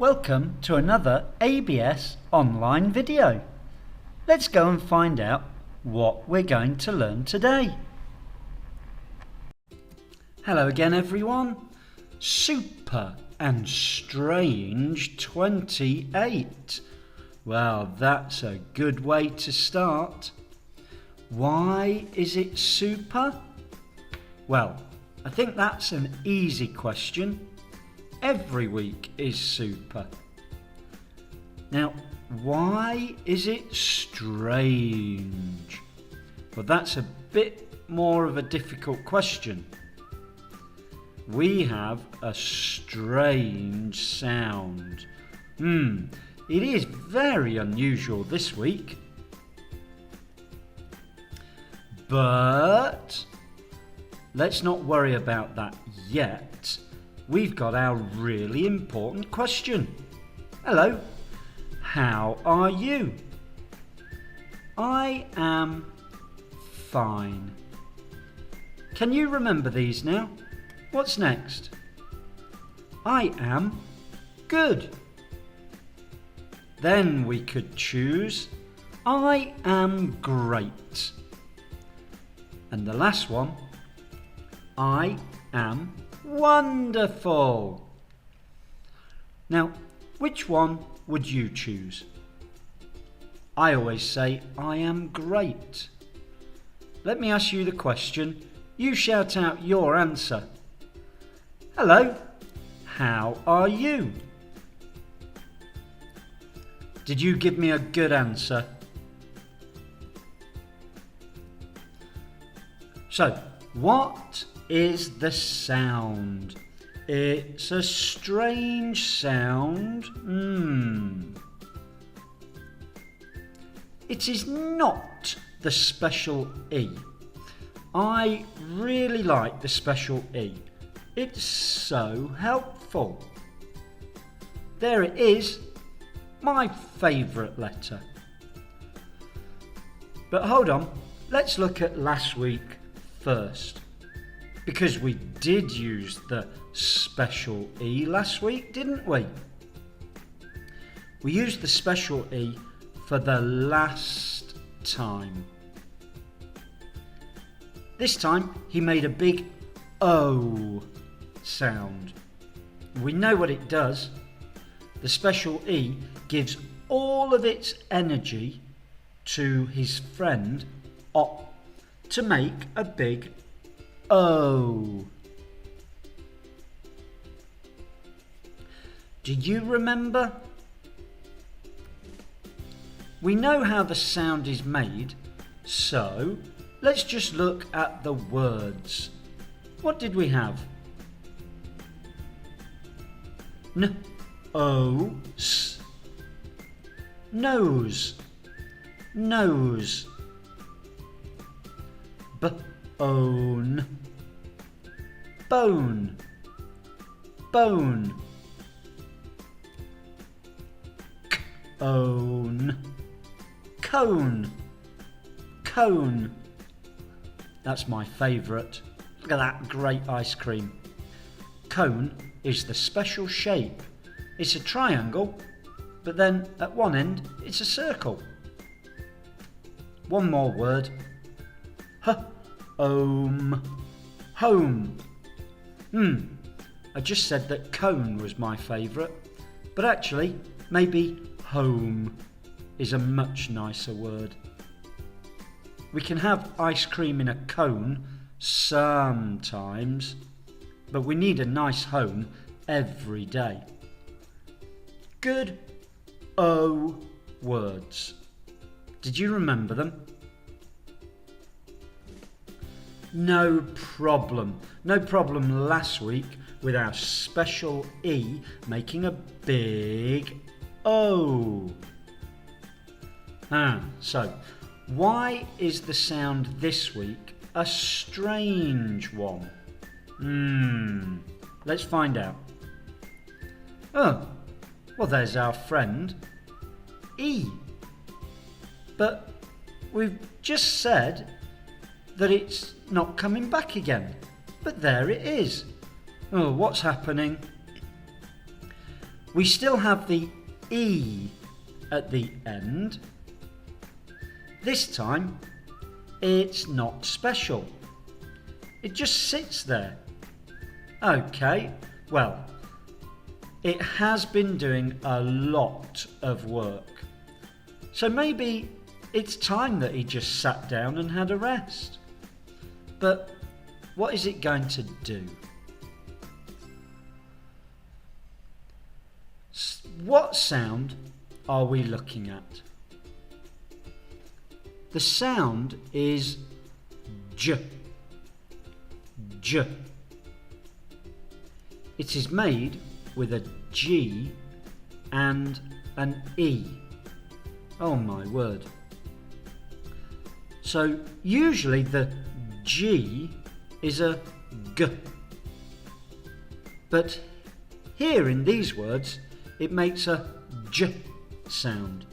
Welcome to another ABS online video. Let's go and find out what we're going to learn today. Hello again everyone. Super and strange 28. Well, that's a good way to start. Why is it super? Well, I think that's an easy question. Every week is super. Now, why is it strange? Well, that's a bit more of a difficult question. We have a strange sound. It is very unusual this week. But let's not worry about that yet. We've got our really important question. Hello, how are you? I am fine. Can you remember these now? What's next? I am good. Then we could choose I am great. And the last one, I am wonderful. Now, which one would you choose? I always say I am great. Let me ask you the question. You shout out your answer. Hello, how are you? Did you give me a good answer? So, what is the sound? It's a strange sound. It is not the special E. I really like the special E. It's so helpful. There it is, my favourite letter. But hold on, let's look at last week first. Because we did use the special E last week, didn't we? We used the special E for the last time. This time he made a big O sound. We know what it does. The special E gives all of its energy to his friend O to make a big O. Do you remember? We know how the sound is made, so let's just look at the words. What did we have? N-O-S. Nose. Nose. Bone. Bone. Bone. Cone. Cone. Cone. That's my favourite. Look at that great ice cream. Cone is the special shape. It's a triangle, but then at one end it's a circle. One more word. Home. Home. I just said that cone was my favourite, but actually maybe home is a much nicer word. We can have ice cream in a cone sometimes, but we need a nice home every day. Good O words. Did you remember them? No problem. No problem last week with our special E making a big O. So why is the sound this week a strange one? Let's find out. Oh, well, there's our friend E. But we've just said that it's not coming back again. But there it is. Oh, what's happening? We still have the E at the end. This time, it's not special. It just sits there. Okay, well, it has been doing a lot of work. So maybe it's time that he just sat down and had a rest. But what is it going to do? What sound are we looking at? The sound is J. J. It is made with a G and an E. Oh my word. So usually the G is a G. But here in these words it makes a J sound.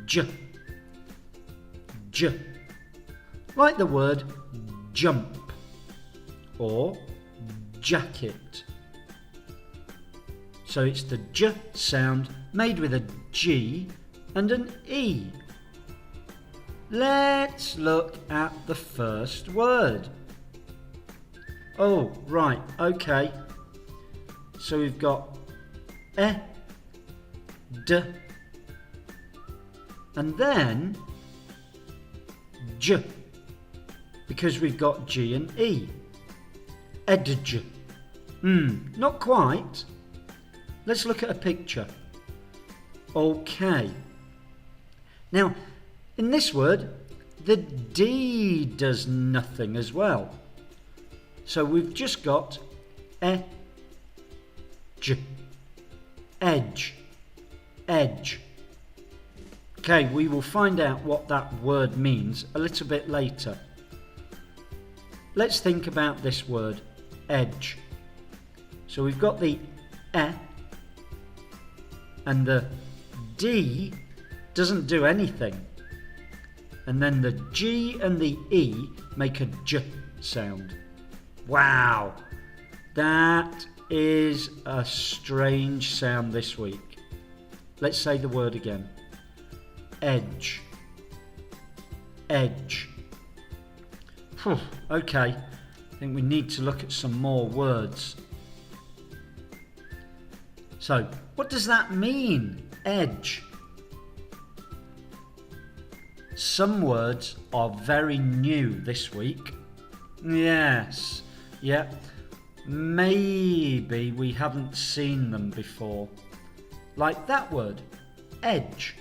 J. J. Like the word jump or jacket. So it's the J sound made with a G and an E. Let's look at the first word. Oh, right, okay. So we've got E, D, and then J, because we've got G and E. Edge. Not quite. Let's look at a picture. Okay. Now, in this word, the D does nothing as well. So we've just got edge. Edge. Edge. Okay, we will find out what that word means a little bit later. Let's think about this word, edge. So we've got the E, and the D doesn't do anything. And then the G and the E make a J sound. Wow, that is a strange sound this week. Let's say the word again. Edge. Edge. Okay, I think we need to look at some more words. So, what does that mean? Edge. Some words are very new this week. Yes, yeah. Maybe we haven't seen them before. Like that word, edge.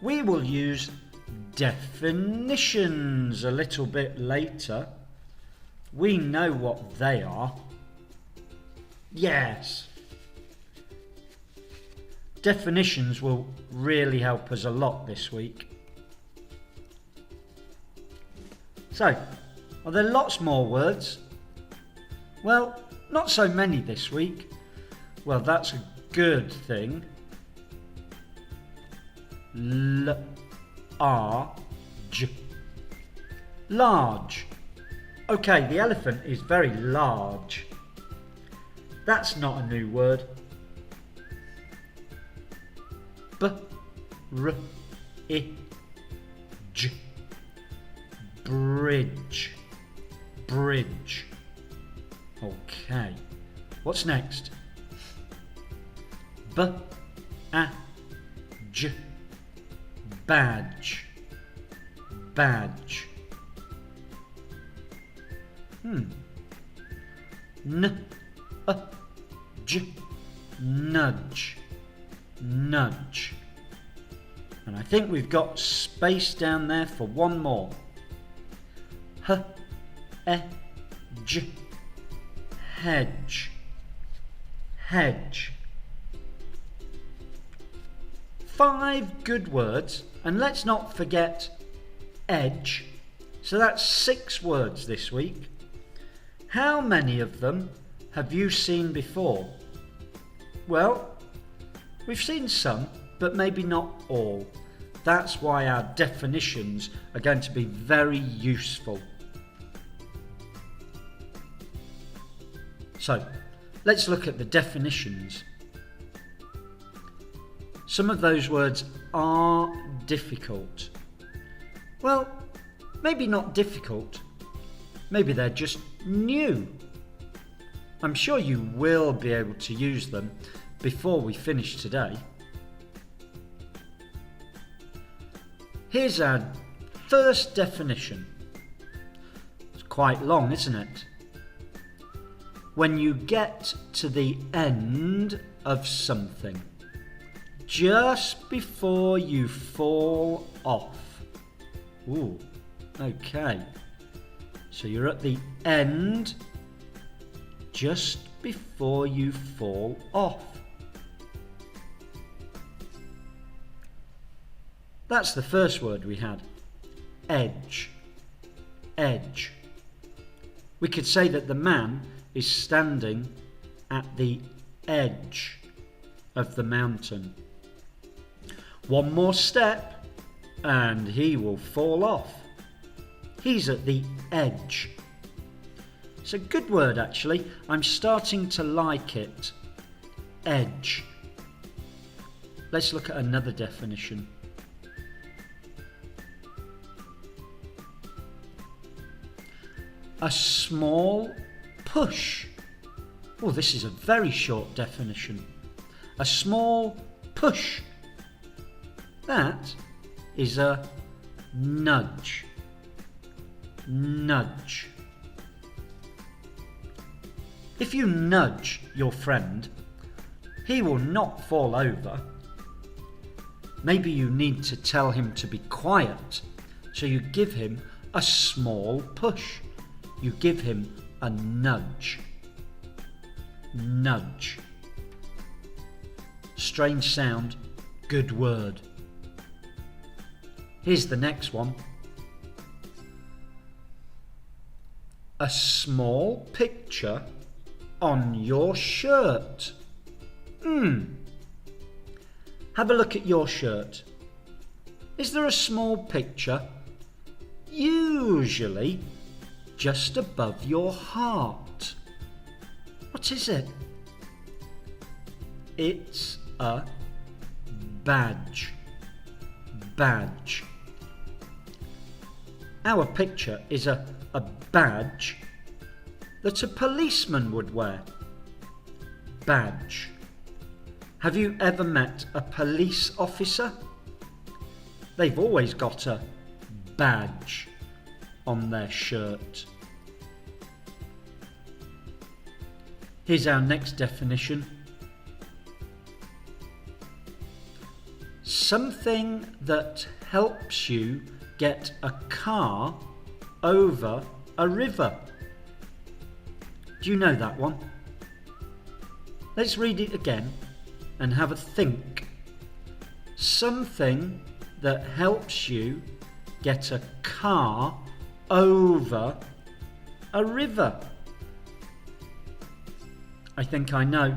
We will use definitions a little bit later. We know what they are. Yes. Definitions will really help us a lot this week. So, are there lots more words? Well, not so many this week. Well, that's a good thing. Large. Large. Okay, the elephant is very large. That's not a new word. Bridge. Bridge. Bridge. Okay. What's next? Badge. Badge. Badge. Nudge. Nudge. And I think we've got space down there for one more. Hedge. Hedge. Hedge. 5 good words, and let's not forget edge. So that's 6 words this week. How many of them have you seen before? Well, we've seen some, but maybe not all. That's why our definitions are going to be very useful. So, Let's look at the definitions. Some of those words are difficult. Well, maybe not difficult. Maybe they're just new. I'm sure you will be able to use them before we finish today. Here's our first definition. It's quite long, isn't it? When you get to the end of something, just before you fall off. Ooh, okay. So you're at the end just before you fall off. That's the first word we had. Edge. Edge. We could say that the man is standing at the edge of the mountain. One more step and he will fall off. He's at the edge. It's a good word actually. I'm starting to like it. Edge. Let's look at another definition. A small push. Oh, this is a very short definition. A small push. That is a nudge. Nudge. If you nudge your friend, he will not fall over. Maybe you need to tell him to be quiet, so you give him a small push. You give him a nudge. Nudge. Strange sound, good word. Here's the next one. A small picture on your shirt. Have a look at your shirt. Is there a small picture? Usually just above your heart. What is it? It's a badge. Badge. Our picture is a badge that a policeman would wear. Badge. Have you ever met a police officer? They've always got a badge on their shirt. Here's our next definition. Something that helps you get a car over a river. Do you know that one? Let's read it again and have a think. Something that helps you get a car over a river. I think I know.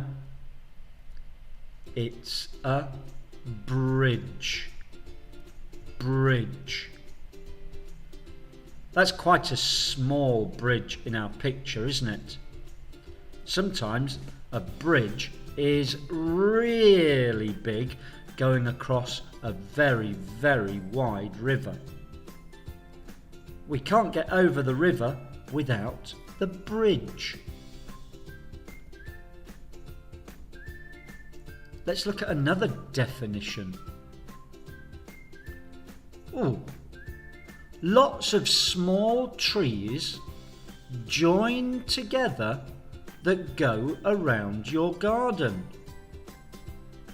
It's a bridge. Bridge. That's quite a small bridge in our picture, isn't it? Sometimes a bridge is really big, going across a very, very wide river. We can't get over the river without the bridge. Let's look at another definition. Oh, lots of small trees join together that go around your garden.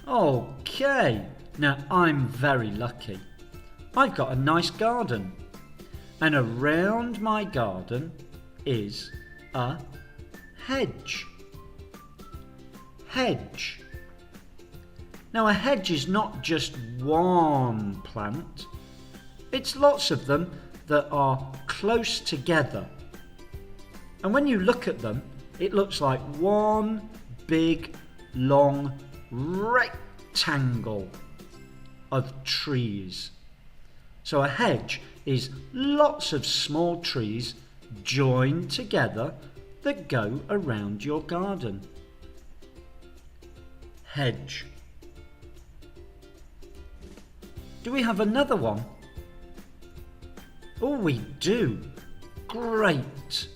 Okay, now I'm very lucky. I've got a nice garden, and around my garden is a hedge. Hedge. Now a hedge is not just one plant, it's lots of them that are close together. And when you look at them, it looks like one big, long rectangle of trees. So a hedge is lots of small trees joined together that go around your garden. hedge. Do we have another one? Oh, we do. Great.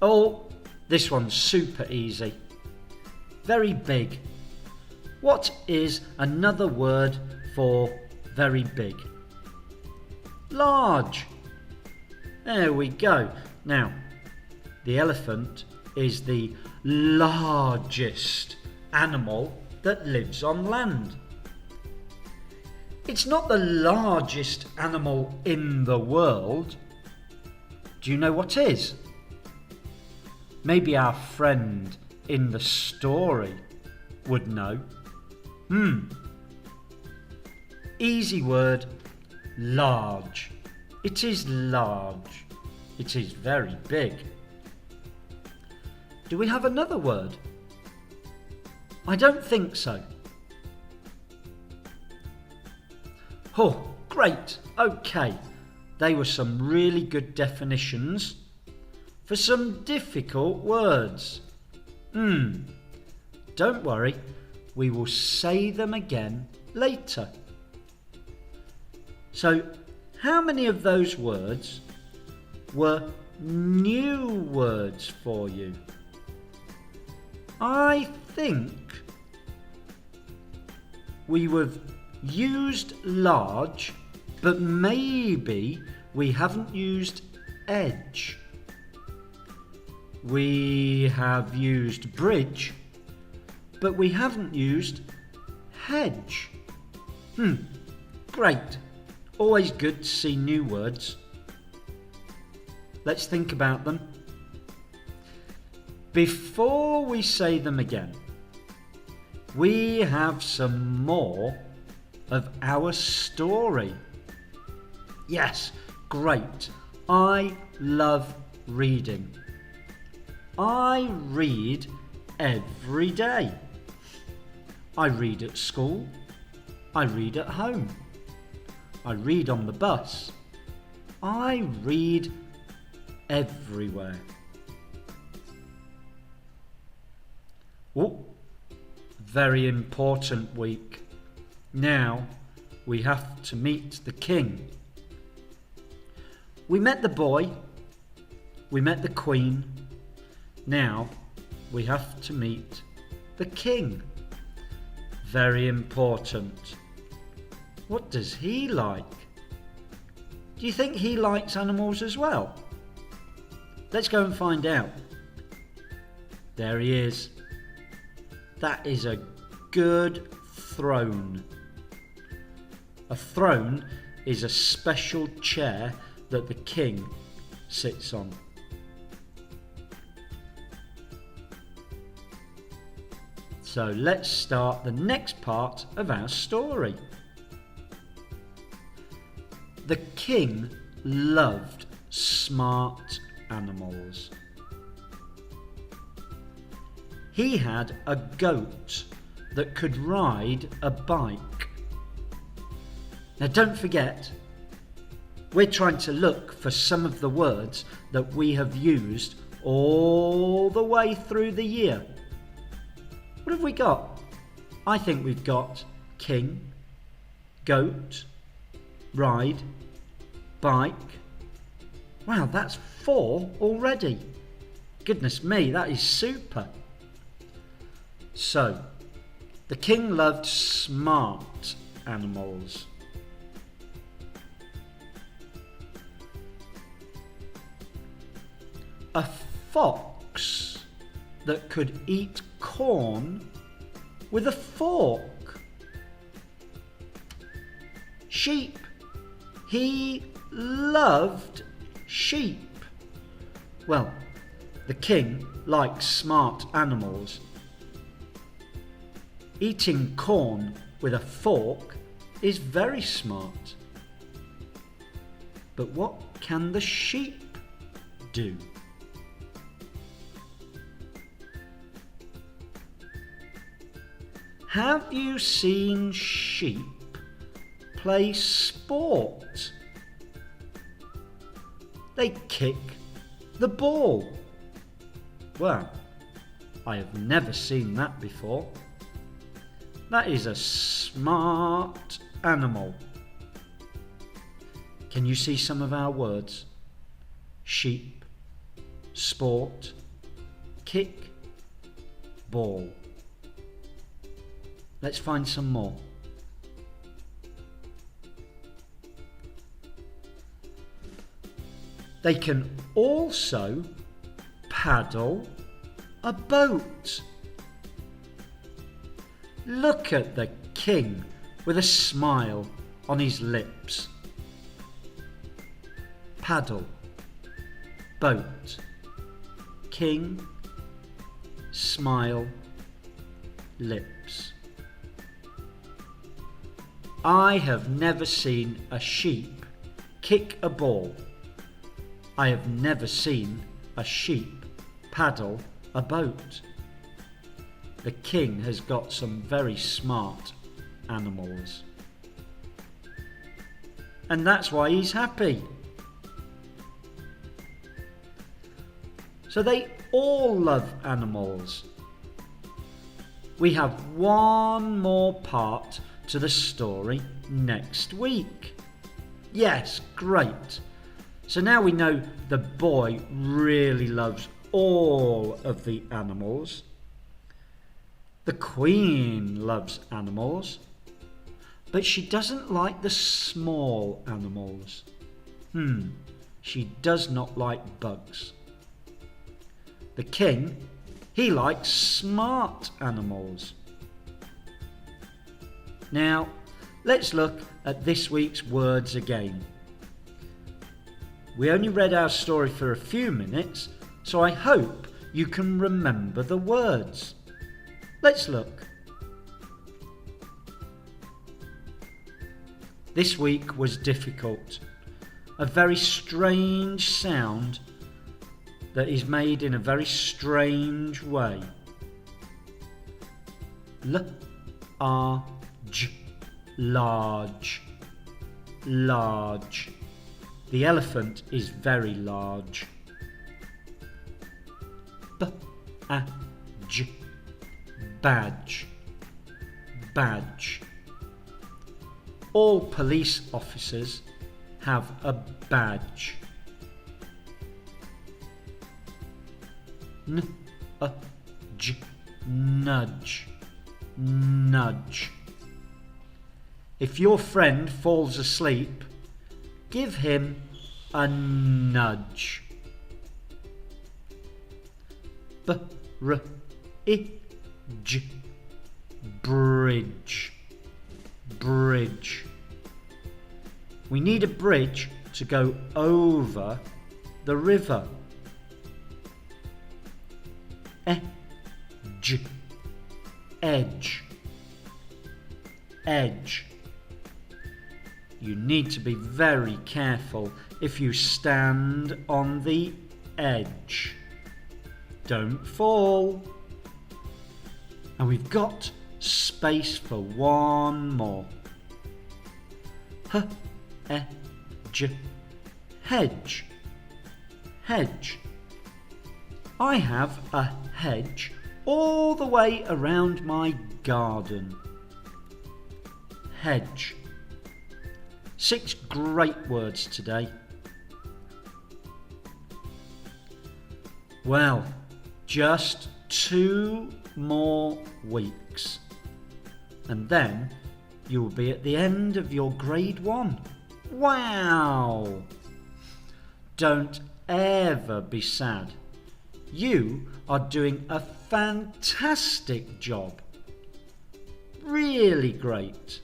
Oh, this one's super easy. Very big. What is another word for very big? Large. There we go. Now, the elephant is the largest animal that lives on land. It's not the largest animal in the world. Do you know what is? Maybe our friend in the story would know. Easy word, large. It is large. It is very big. Do we have another word? I don't think so. Oh, great. Okay. They were some really good definitions for some difficult words. Don't worry. We will say them again later. So, how many of those words were new words for you? I think we have used large, but maybe we haven't used edge. We have used bridge, but we haven't used hedge. Great. Always good to see new words. Let's think about them. Before we say them again, we have some more of our story. Yes, great. I love reading. I read every day. I read at school. I read at home. I read on the bus. I read everywhere. Oh, very important week. Now we have to meet the king. We met the boy. We met the queen. Now we have to meet the king. Very important. What does he like? Do you think he likes animals as well? Let's go and find out. There he is. That is a good throne. A throne is a special chair that the king sits on. So let's start the next part of our story. The king loved smart animals. He had a goat that could ride a bike. Now don't forget, we're trying to look for some of the words that we have used all the way through the year. What have we got? I think we've got king, goat, ride, bike. Wow, that's 4 already. Goodness me, that is super. So, the king loved smart animals. A fox that could eat corn with a fork. Sheep. He loved sheep. Well, the king likes smart animals. Eating corn with a fork is very smart. But what can the sheep do? Have you seen sheep play sport? They kick the ball. Well, I have never seen that before. That is a smart animal. Can you see some of our words? Sheep, sport, kick, ball. Let's find some more. They can also paddle a boat. Look at the king with a smile on his lips. Paddle, boat, king, smile, lips. I have never seen a sheep kick a ball. I have never seen a sheep paddle a boat. The king has got some very smart animals. And that's why he's happy. So they all love animals. We have one more part to the story next week. Yes, great. So now we know the boy really loves all of the animals. The queen loves animals, but she doesn't like the small animals. She does not like bugs. The king, he likes smart animals. Now, let's look at this week's words again. We only read our story for a few minutes, so I hope you can remember the words. Let's look. This week was difficult. A very strange sound that is made in a very strange way. Large, large, large. The elephant is very large. Badge, badge, badge. All police officers have a badge. Nudge, nudge, nudge. If your friend falls asleep, give him a nudge. Bridge, bridge, bridge. We need a bridge to go over the river. Edge, edge, edge. You need to be very careful if you stand on the edge. Don't fall. And we've got space for one more. Hedge, hedge, hedge. I have a hedge all the way around my garden. Hedge. 6 great words today. Well, just 2 more weeks. And then you will be at the end of your grade 1. Wow! Don't ever be sad. You are doing a fantastic job. Really great.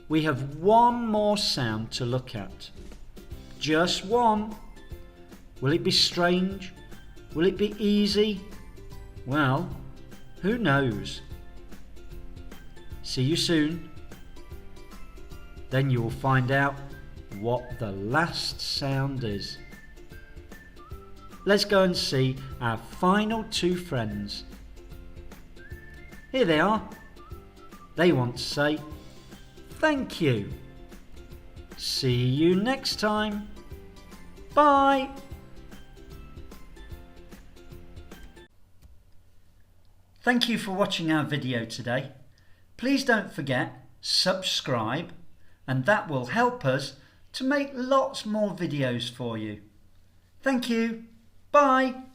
We have one more sound to look at. Just one. Will it be strange? Will it be easy? Well, who knows? See you soon. Then you will find out what the last sound is. Let's go and see our final 2 friends. Here they are. They want to say thank you. See you next time. Bye. Thank you for watching our video today. Please don't forget, subscribe, and that will help us to make lots more videos for you. Thank you. Bye.